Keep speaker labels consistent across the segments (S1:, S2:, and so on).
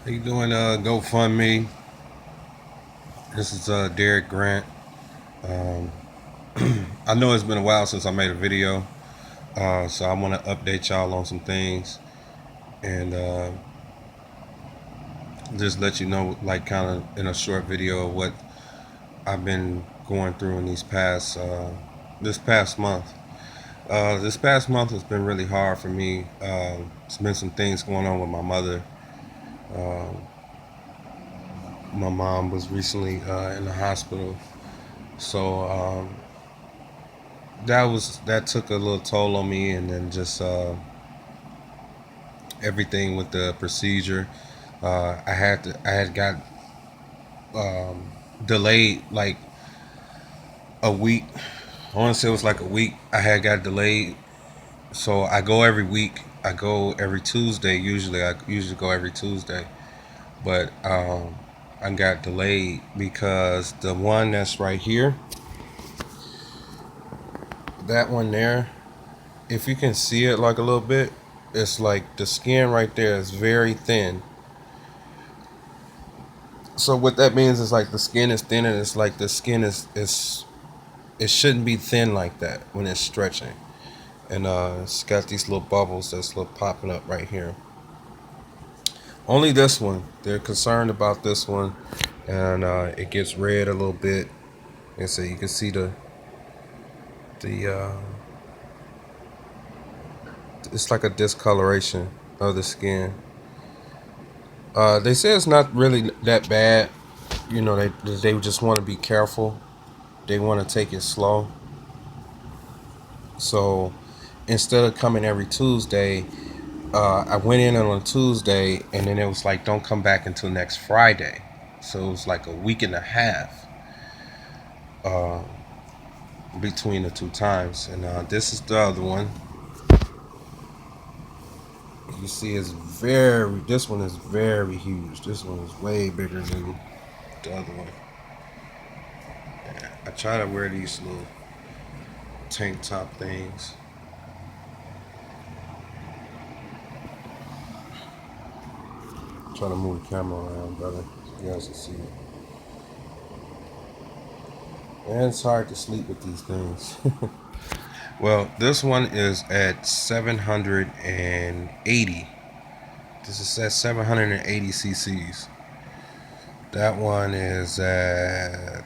S1: How you doing? GoFundMe. This is Derek Grant. Um, I know it's been a while since I made a video, so I want to update y'all on some things and just let you know, like, kind of in a short video, of what I've been going through in this past month. This past month has been really hard for me. It's been some things going on with my mother. Um, my mom was recently in the hospital, so that took a little toll on me, and then just everything with the procedure. I had got um, delayed like a week. I want to say it was like a week. I had got delayed, so I go every week. I go every Tuesday. I usually go every Tuesday, but I got delayed because the one that's right here, that one there, if you can see it like a little bit, it's like the skin right there is very thin. So what that means is like the skin is thin, and it's like the skin is it shouldn't be thin like that when it's stretching. And it's got these little bubbles that's little popping up right here. Only this one. They're concerned about this one, and it gets red a little bit. And so you can see the it's like a discoloration of the skin. They say it's not really that bad. You know, they just want to be careful. They want to take it slow. So instead of coming every Tuesday, I went in on a Tuesday, and then it was like, don't come back until next Friday. So it was like a week and a half uh, between the two times. And this is the other one. You see, this one is very huge. This one is way bigger than the other one. I try to wear these little tank top things. Try to move the camera around better so you guys can see it. And it's hard to sleep with these things. Well, this one is at 780. This is at 780 cc's. That one is they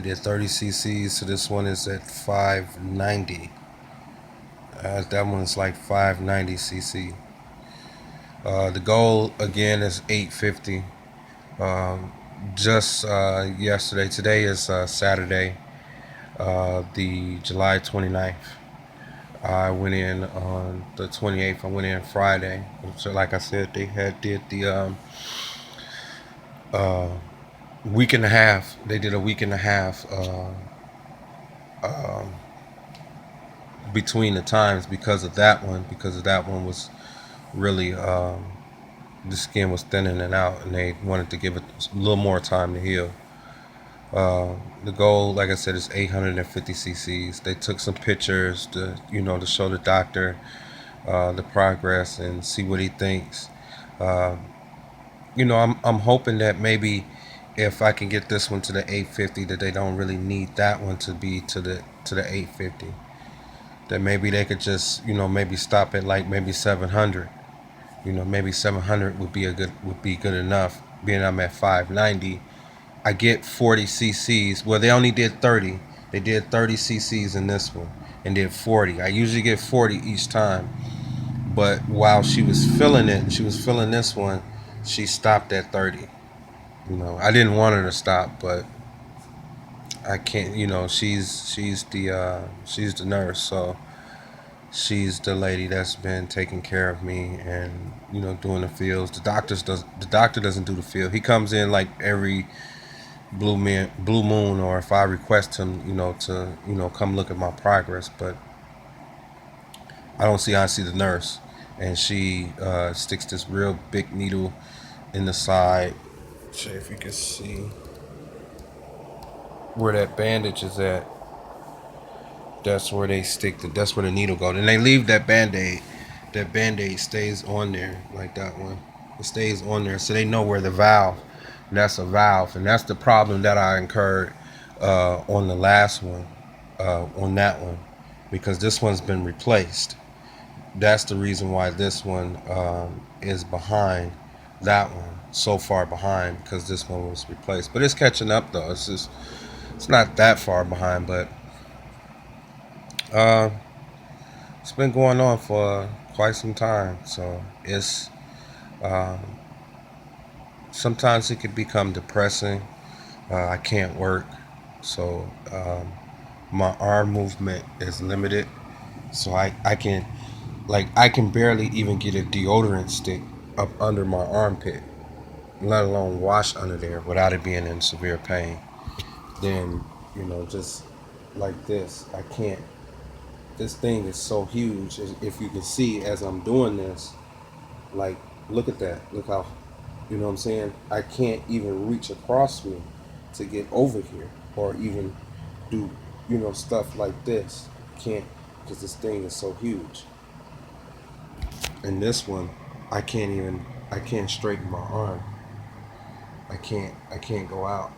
S1: did 30 cc's, so this one is at 590. That one's like 590 cc. The goal again is 850. Um, just yesterday, today is Saturday, the July 29th. I went in on the 28th. I went in Friday. So, like I said, they did the uh, week and a half. They did a week and a half um, between the times because of that one. Because of that one was really the skin was thinning and out, and they wanted to give it a little more time to heal. Uh, the goal, like I said, is 850 cc's. They took some pictures to show the doctor the progress and see what he thinks. Uh, I'm hoping that maybe if I can get this one to the 850, that they don't really need that one to be to the 850. That maybe they could just maybe stop at like maybe 700. Maybe 700 would be good enough. Being I'm at 590, I get 40 cc's. Well, they only did 30. They did 30 cc's in this one and did 40. I usually get 40 each time. But while she was filling it, she was filling this one, she stopped at 30. I didn't want her to stop, but I can't. She's the nurse, so she's the lady that's been taking care of me and doing the fields. The doctor doesn't do the field. He comes in like every blue moon, or if I request him, to come look at my progress. But I see the nurse, and she sticks this real big needle in the side. See if you can see where that bandage is at. That's where they that's where the needle goes. And they leave that band-aid. That band-aid stays on there like that one. It stays on there, so they know where the valve. And that's a valve, and that's the problem that I incurred on the last one, on that one, because this one's been replaced. That's the reason why this one is behind that one, so far behind, because this one was replaced. But it's catching up though. It's not that far behind, but uh, it's been going on for quite some time. So it's um, sometimes it could become depressing. I can't work, so my arm movement is limited. So I can, like, I can barely even get a deodorant stick up under my armpit, let alone wash under there without it being in severe pain. Then, just like this, I can't. This thing is so huge. If you can see as I'm doing this, like, look at that. Look how, what I'm saying? I can't even reach across me to get over here or even do, stuff like this. Can't, because this thing is so huge. And this one, I can't straighten my arm. I can't go out.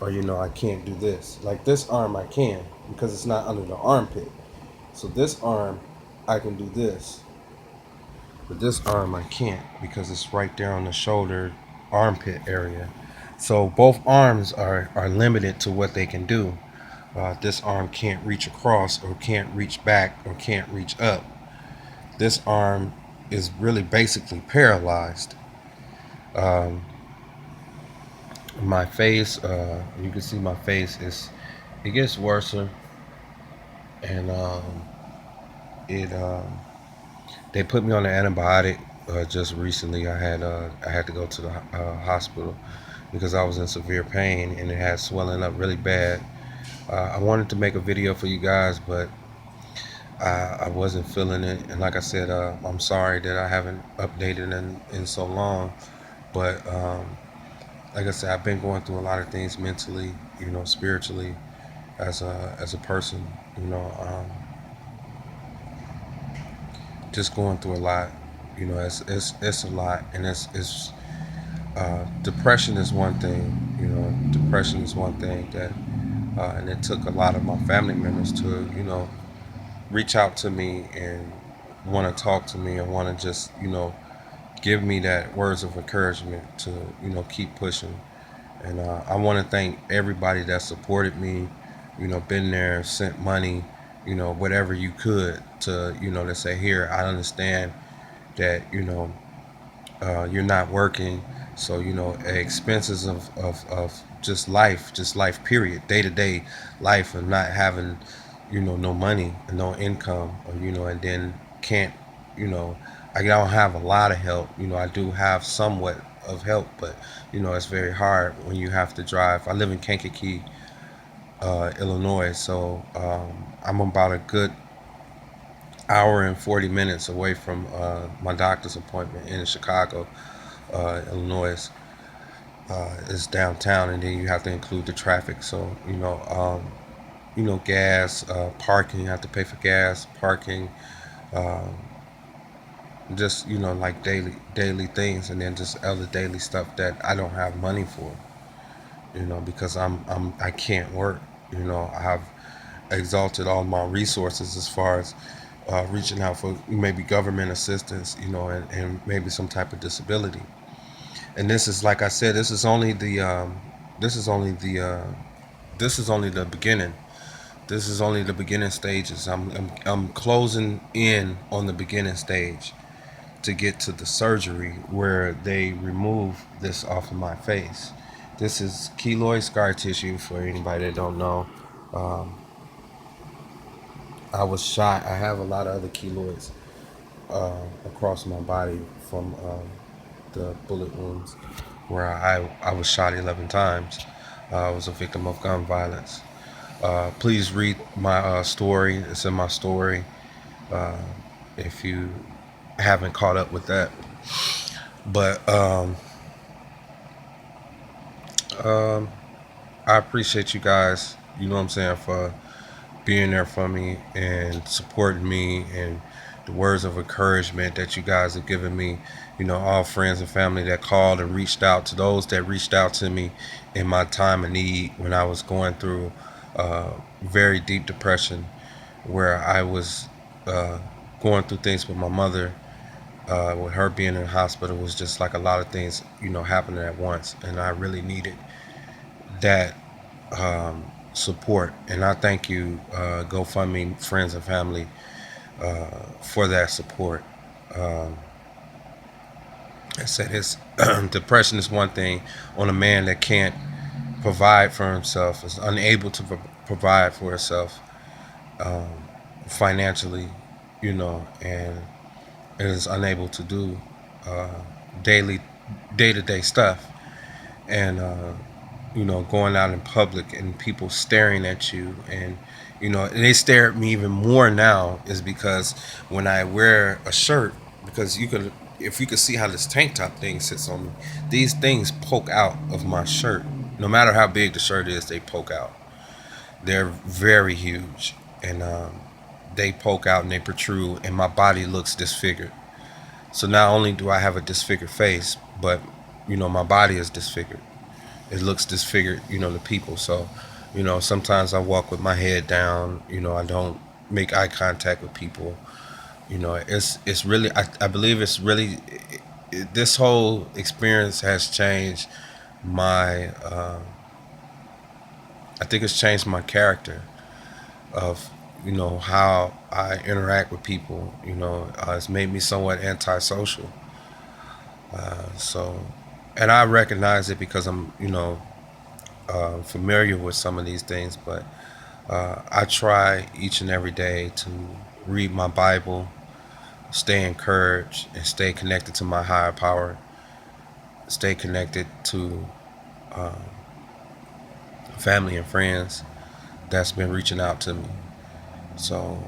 S1: Or, I can't do this. Like this arm I can, because it's not under the armpit. So this arm, I can do this. But this arm I can't, because it's right there on the shoulder armpit area. So both arms are limited to what they can do. This arm can't reach across, or can't reach back, or can't reach up. This arm is really basically paralyzed. Um, my face, you can see my face is, it gets worse, and it they put me on an antibiotic just recently. I had to go to the hospital because I was in severe pain and it had swelling up really bad. I wanted to make a video for you guys, but I wasn't feeling it. And like I said, I'm sorry that I haven't updated in so long. But like I said, I've been going through a lot of things mentally, spiritually, as a person, just going through a lot. It's a lot, and it's depression is one thing. Depression is one thing that, and it took a lot of my family members to, reach out to me and want to talk to me and want to just, give me that words of encouragement to, keep pushing. And I want to thank everybody that supported me, been there, sent money, whatever you could to, to say, here, I understand that, you're not working. So, expenses of just life, period, day to day life, and not having, no money and no income, or, and then can't, I don't have a lot of help. I do have somewhat of help, but, it's very hard when you have to drive. I live in Kankakee, Illinois, so I'm about a good hour and 40 minutes away from my doctor's appointment in Chicago, Illinois. Is downtown, and then you have to include the traffic. So gas, parking. You have to pay for gas, parking, um, just like daily things, and then just other daily stuff that I don't have money for. Because I can't work. I have exalted all my resources as far as reaching out for maybe government assistance, and maybe some type of disability. And this is, like I said, this is only the this is only the beginning. This is only the beginning stages. I'm closing in on the beginning stage to get to the surgery where they remove this off of my face. This is keloid scar tissue, for anybody that don't know. Um, I was shot. I have a lot of other keloids across my body from the bullet wounds where I was shot 11 times. I was a victim of gun violence. Please read my story. It's in my story uh, if you haven't caught up with that. But um, I appreciate you guys, for being there for me and supporting me and the words of encouragement that you guys have given me, all friends and family that called and reached out, to those that reached out to me in my time of need when I was going through very deep depression, where I was uh, going through things with my mother, with her being in the hospital. Was just like a lot of things, happening at once, and I really needed that support. And I thank you, GoFundMe, friends and family, for that support. Um, I said it's depression is one thing on a man that can't provide for himself, is unable to provide for himself um, financially, and is unable to do uh, daily, day-to-day stuff, and going out in public and people staring at you, and they stare at me even more now, is because when I wear a shirt, because if you could see how this tank top thing sits on me, these things poke out of my shirt. No matter how big the shirt is, they poke out. They're very huge, and they poke out and they protrude, and my body looks disfigured. So not only do I have a disfigured face, but my body is disfigured. It looks disfigured, to people. So, sometimes I walk with my head down. I don't make eye contact with people. It's really, I believe it's really, this whole experience has changed my. I think it's changed my character of how I interact with people. It's made me somewhat antisocial. So, and I recognize it because I'm familiar with some of these things, but I try each and every day to read my Bible, stay encouraged, and stay connected to my higher power, stay connected to um, family and friends that's been reaching out to me. So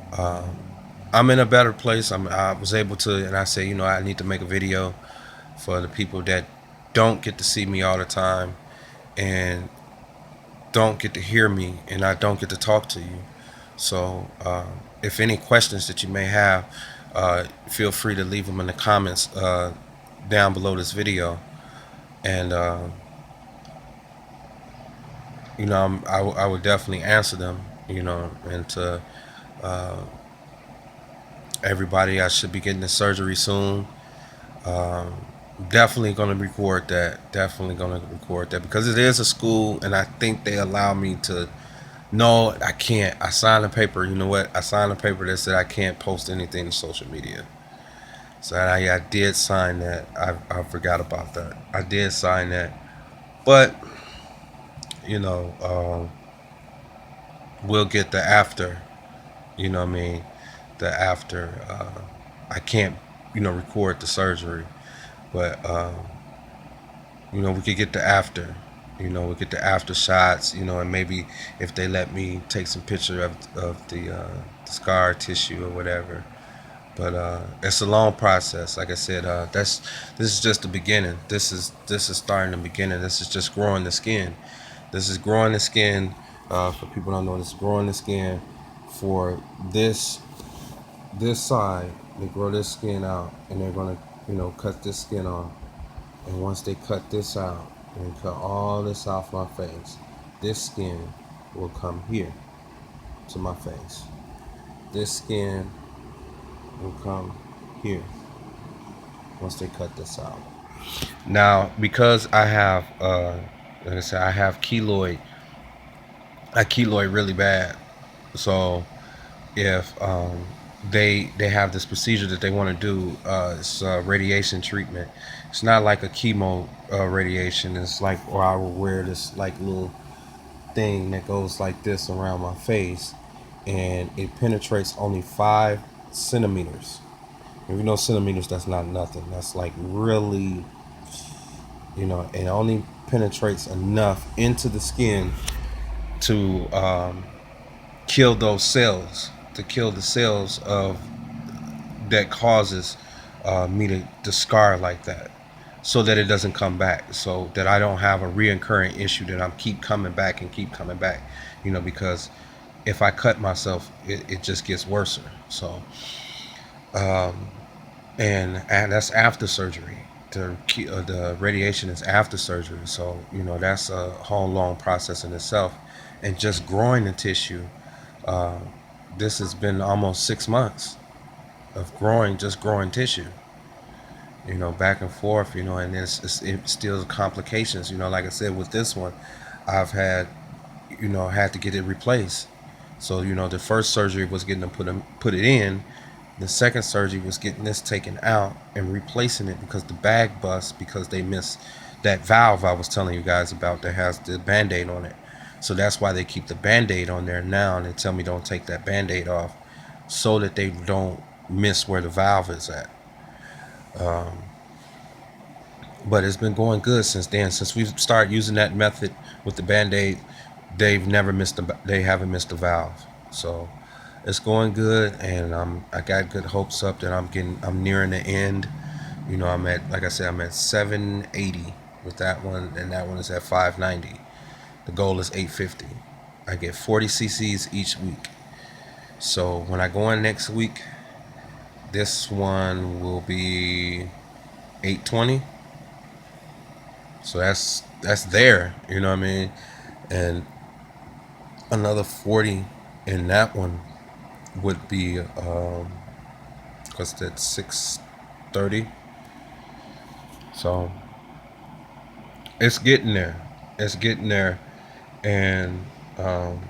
S1: I'm in a better place. I was able to, and I say, I need to make a video for the people that don't get to see me all the time and don't get to hear me, and I don't get to talk to you. So if any questions that you may have, feel free to leave them in the comments down below this video. And, I would definitely answer them, and to uh, everybody, I should be getting the surgery soon. Um, Definitely going to record that. Definitely going to record that because it is a school, and I think they allow me to. No, I can't. I signed a paper. You know what? I signed a paper that said I can't post anything to social media. So I did sign that. I forgot about that. I did sign that, but you know, we'll get the after. You know what I mean? The after. I can't, record the surgery, but we could get the after. We get the after shots. And maybe if they let me take some picture of the scar tissue or whatever. But it's a long process. Like I said, this is just the beginning. This is starting the beginning. This is just growing the skin. This is growing the skin. For people who don't know, this is growing the skin for this side. They grow this skin out, and they're gonna cut this skin off. And once they cut this out and cut all this off my face, this skin will come here to my face. This skin will come here once they cut this out. Now, because I have, like I said, I have keloid. I keloid really bad. So if they have this procedure that they want to do, it's radiation treatment. It's not like a chemo radiation. It's like, or I will wear this like little thing that goes like this around my face, and it penetrates only 5 centimeters. If you know centimeters, that's not nothing. That's like really, it only penetrates enough into the skin to kill those cells, to kill the cells of that causes me to scar like that, so that it doesn't come back, so that I don't have a reoccurring issue that I'm keep coming back and keep coming back, because if I cut myself, it just gets worse. So um, and that's after surgery. The radiation is after surgery, so that's a whole long process in itself. And just growing the tissue, uh, this has been almost 6 months of just growing tissue. Back and forth. And it's still complications. Like I said, with this one, I've had to get it replaced. So the first surgery was getting them put it in. The second surgery was getting this taken out and replacing it because the bag bust because they missed that valve I was telling you guys about that has the band-aid on it. So that's why they keep the band-aid on there now, and they tell me don't take that band-aid off so that they don't miss where the valve is at. Um, but it's been going good since then. Since we've started using that method with the band-aid, they haven't missed a valve. So it's going good, and I got good hopes up that I'm nearing the end. I'm at, like I said, I'm at 780 with that one, and that one is at 590. The goal is 850. I get 40 cc's each week. So when I go in next week, this one will be 820. So that's there, you know what I mean? And another 40 in that one would be because that's 630. So it's getting there. It's getting there, and um,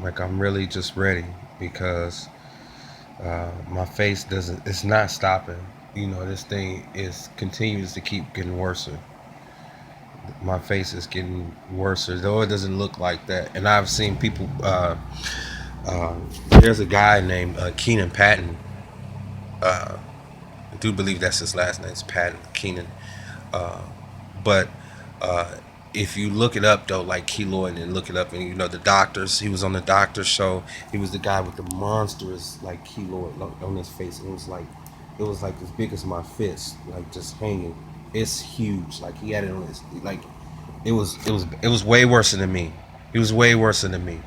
S1: like I'm really just ready because my face doesn't. It's not stopping. This thing is continues to keep getting worse. My face is getting worse, though it doesn't look like that. And I've seen people. Uh, there's a guy named Keenan Patton. Uh, I do believe that's his last name. It's Patton Keenan. Uh, but uh, if you look it up though, like keloid, and look it up, and the doctors, he was on the doctor show. He was the guy with the monstrous like keloid on his face. It was like as big as my fist, like just hanging. It's huge. Like he had it on his like. It was way worse than me. He was way worse than me.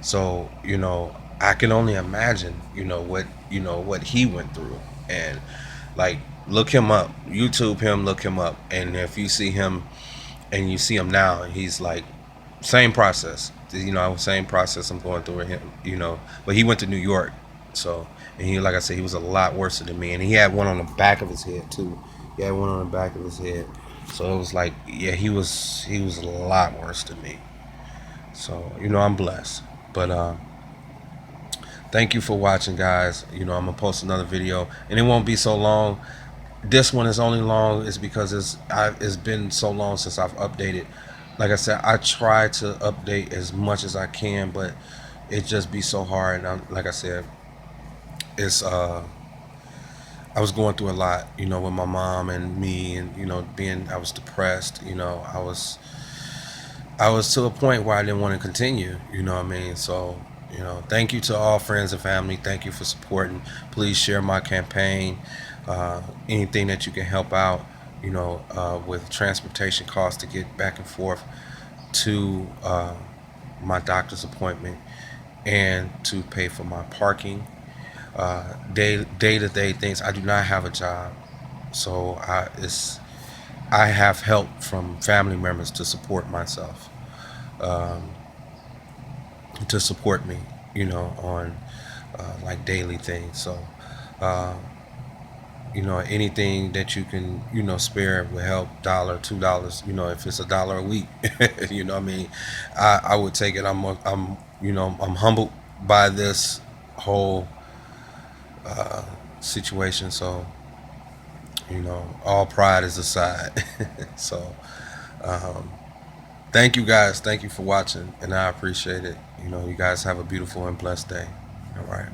S1: So I can only imagine what he went through, and like look him up, YouTube him, look him up, and if you see him and you see him now, he's like same process. Same process I'm going through with him. But he went to New York, so and he like I said he was a lot worse than me, and he had one on the back of his head too. He had one on the back of his head, so it was like yeah he was a lot worse than me. So I'm blessed, but thank you for watching, guys. I'm gonna post another video, and it won't be so long. This one is only long is because it's been so long since I've updated. Like I said, I try to update as much as I can, but it just be so hard. And like I said, it's I was going through a lot, with my mom and me, and being I was depressed. I was to a point where I didn't want to continue. You know what I mean? So, thank you to all friends and family. Thank you for supporting. Please share my campaign. Anything that you can help out, with transportation costs to get back and forth to my doctor's appointment and to pay for my parking. Day to day things. I do not have a job, so I have help from family members to support myself, um, to support me, on like daily things. So, uh, anything that you can, spare will help. $2, if it's $1 a week, what I mean. I would take it. I'm humbled by this whole uh, situation. So, all pride is aside. So, um, thank you guys. Thank you for watching, and I appreciate it. You guys have a beautiful and blessed day. All right.